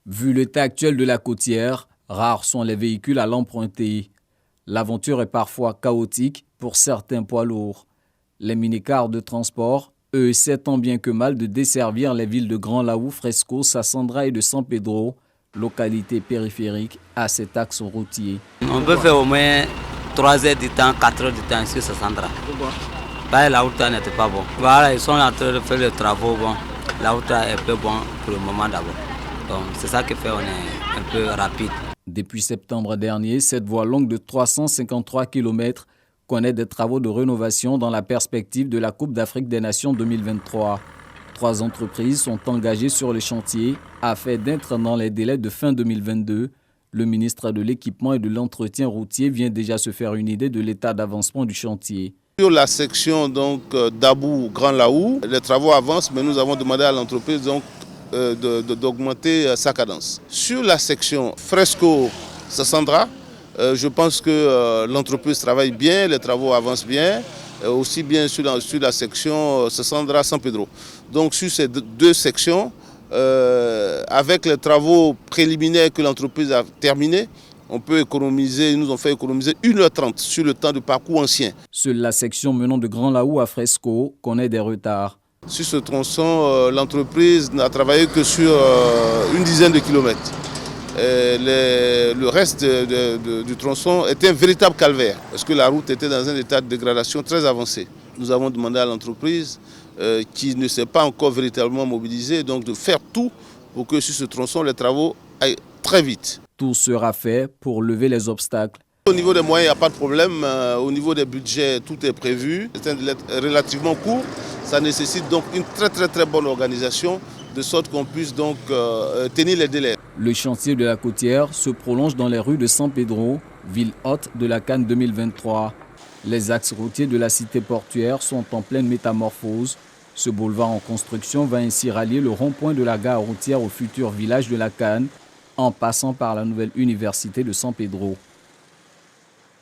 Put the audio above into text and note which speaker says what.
Speaker 1: Vu l'état actuel de la côtière, rares sont les véhicules à l'emprunter. L'aventure est parfois chaotique pour certains poids lourds. Les minicars de transport, eux, essaient tant bien que mal de desservir les villes de Grand Laou, Fresco, Sassandra et de San Pedro, localités périphériques à cet axe routier.
Speaker 2: On peut faire au moins 3 heures du temps, 4 heures du temps sur Sassandra. Pourquoi? La route n'était pas bonne. Voilà, ils sont en train de faire les travaux. Bon, la route est peu bonne pour le moment d'abord. Donc c'est ça qui fait qu'on est un peu rapide.
Speaker 1: Depuis septembre dernier, cette voie longue de 353 km connaît des travaux de rénovation dans la perspective de la Coupe d'Afrique des Nations 2023. 3 entreprises sont engagées sur le chantier afin d'être dans les délais de fin 2022. Le ministre de l'Équipement et de l'Entretien routier vient déjà se faire une idée de l'état d'avancement du chantier.
Speaker 3: Sur la section d'Abou Grand Laou, les travaux avancent, mais nous avons demandé à l'entreprise d'augmenter sa cadence. Sur la section Fresco Sassandra, je pense que l'entreprise travaille bien, les travaux avancent bien, aussi bien sur la section Sassandra San Pedro. Donc sur ces 2 sections, avec les travaux préliminaires que l'entreprise a terminés, on peut économiser, ils nous ont fait économiser 1h30 sur le temps de parcours ancien.
Speaker 1: Seule la section menant de Grand Laou à Fresco connaît des retards.
Speaker 3: Sur ce tronçon, l'entreprise n'a travaillé que sur une dizaine de kilomètres. Le reste du tronçon était un véritable calvaire, parce que la route était dans un état de dégradation très avancé. Nous avons demandé à l'entreprise, qui ne s'est pas encore véritablement mobilisée, donc de faire tout pour que sur ce tronçon, les travaux aillent très vite.
Speaker 1: Tout sera fait pour lever les obstacles.
Speaker 3: Au niveau des moyens, il n'y a pas de problème. Au niveau des budgets, tout est prévu. C'est un délai relativement court. Ça nécessite donc une très bonne organisation, de sorte qu'on puisse donc tenir les délais.
Speaker 1: Le chantier de la côtière se prolonge dans les rues de San Pedro, ville hôte de la Cannes 2023. Les axes routiers de la cité portuaire sont en pleine métamorphose. Ce boulevard en construction va ainsi rallier le rond-point de la gare routière au futur village de la Cannes, en passant par la nouvelle université de San Pedro.